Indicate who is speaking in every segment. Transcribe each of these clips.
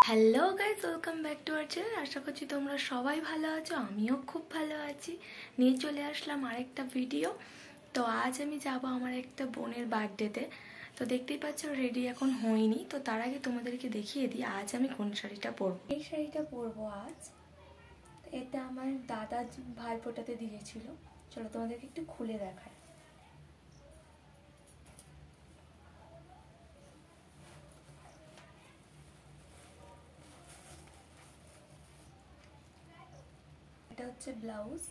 Speaker 1: Hello guys, welcome back to our channel. আশা করছি তোমরা সবাই ভালো আছো, আমিও খুব ভালো আছি। নিয়ে চলে আসলাম আরেকটা ভিডিও। তো আজ আমি যাব আমার একটা বোনের বার্থডেতে। তো দেখতেই পাচ্ছ রেডি এখন হইনি। তো তার আগে তোমাদেরকে দেখিয়ে দিই আজ আমি কোন শাড়িটা পরবো। এই শাড়িটা পরবো আজ। এটা আমার দাদা ভাইফোঁটাতে দিয়েছিল। চলো তোমাদেরকে একটু খুলে দেখায়। এটা হচ্ছে ব্লাউজ।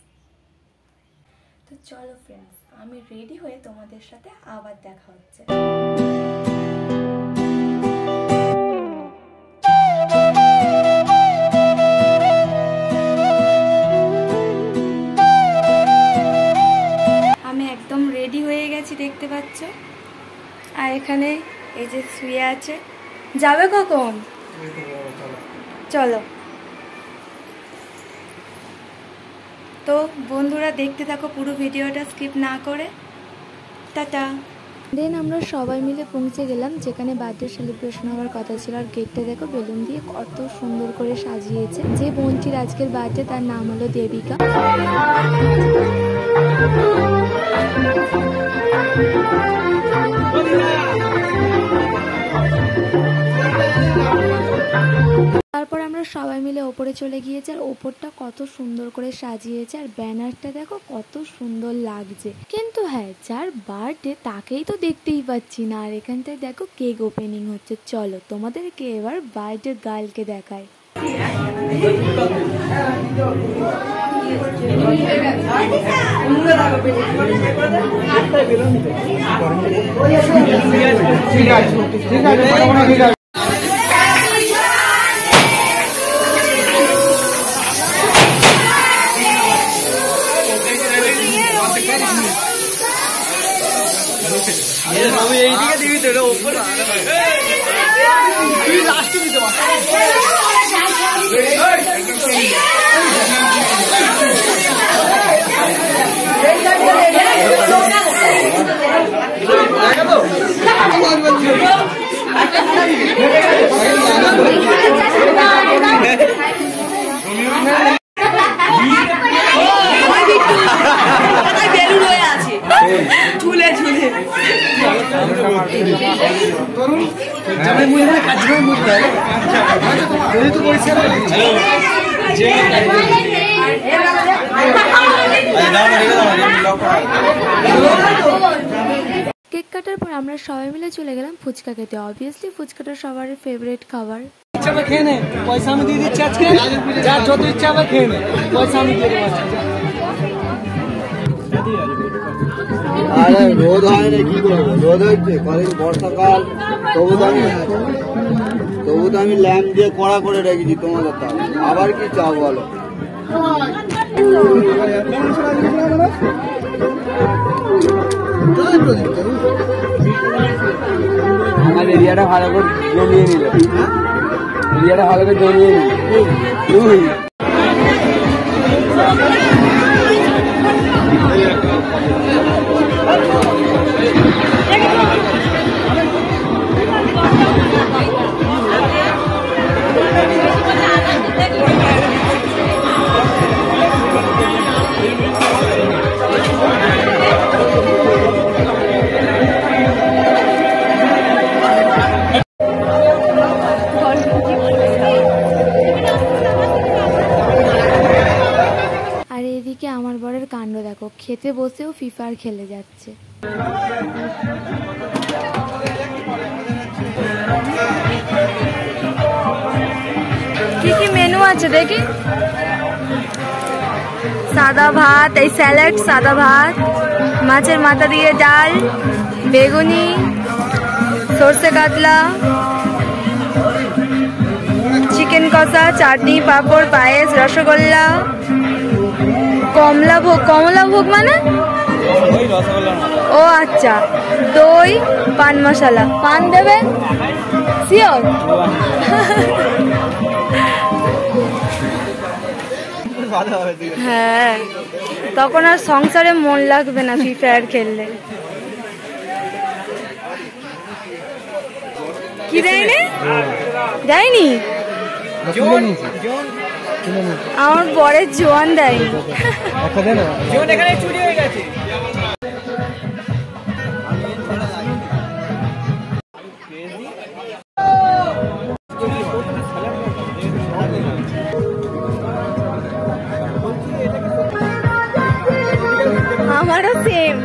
Speaker 1: তো চলো ফ্রেন্ডস, আমি রেডি হয়ে তোমাদের সাথে আবার দেখা হচ্ছে। আমি একদম রেডি হয়ে গেছি, দেখতে পাচ্ছ। আর এখানে এই যে শুয়ে আছে। যাবে কখন? চলো। তো বন্ধুরা দেখতে থাকো পুরো ভিডিওটা স্কিপ না করে। টাটা। দেন আমরা সবাই মিলে পৌঁছে গেলাম যেখানে বার্থডে সেলিব্রেশন হওয়ার কথা ছিল। আর গেটটা দেখো বেলুন দিয়ে কত সুন্দর করে সাজিয়েছে। যে বোনটির আজকের বার্থডে তার নাম হলো দেবিকা। তারপর আমরা সবাই মিলে ওপরে চলে গিয়েছি। আর ওপরটা কত সুন্দর করে সাজিয়েছে। আর ব্যানারটা দেখো কত সুন্দর লাগছে। কিন্তু হ্যাঁ, যার বার্থডে তাকেই তো দেখতেই পাচ্ছি না। আর এখানটায় দেখো কেক ওপেনিং হচ্ছে। চলো তোমাদেরকে এবার বার্থডে গার্লকে দেখায়।
Speaker 2: আমি এইদিকে দিবি তো, এটা ওপরে তুই লাস্টে দিতে পারছিস। বেলুন হয়ে আছে ঝুলে ঝুলে।
Speaker 1: কেক কাটার পর আমরা সবাই মিলে চলে গেলাম ফুচকা খেতে। অবভিয়াসলি ফুচকাটা সবার ফেভারিট খাবার।
Speaker 2: ইচ্ছা খেয়ে নে, পয়সা আমি দিয়ে দিচ্ছি আজকে। যা যত ইচ্ছা হবে খেয়ে নে, পয়সা আমি দিয়ে দেবো।
Speaker 3: আরে রোদ হয় না, কি করবো? রোদ হচ্ছে, কদিন বর্ষাকাল, তবু তো আমি ল্যাম্প দিয়ে কড়া করে রেখেছি তোমাদের। তাও আবার কি চাও বলো?
Speaker 2: আমার এরিয়াটা ভালো করে জমিয়ে নিল, এরিয়াটা ভালো করে জমিয়ে নিল।
Speaker 1: আর এদিকে আমার বরের কাণ্ড দেখো, খেতে বসেও ফিফার খেলে যাচ্ছে। কি কি মেনু আছে দেখি। সাদা ভাত, এই স্যালাড, সাদা ভাত, মাছের মাথা দিয়ে ডাল, বেগুনি, সর্ষে কাতলা, চিকেন কষা, চাটনি, পাঁপড়, পায়েস, রসগোল্লা, কমলা ভোগ মানে ও আচ্ছা, দই, পান মশলা। পান দেবেন শিওর? হ্যাঁ, তখন আর সংসারে মন লাগবে না ফ্রি ফায়ার খেললে। কি দেয়নি? দেয়নি?
Speaker 4: আমার বরের জোয়ান দেয়নি। আমারও সেম।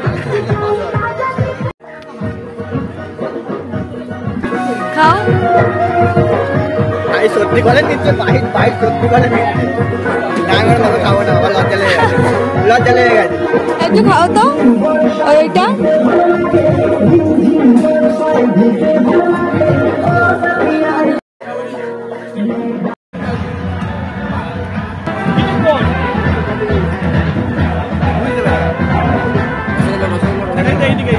Speaker 4: খাও।
Speaker 3: ভাই সত্যি করে নিচ্ছে, ভাই সত্যি করে নিচ্ছে। না আমার মতো খাবো না, আমার লজ্জা লেগে গেছে, লজ্জা লেগে গেছে।
Speaker 4: একটু খাও তো ওইটা।
Speaker 3: এইদিকে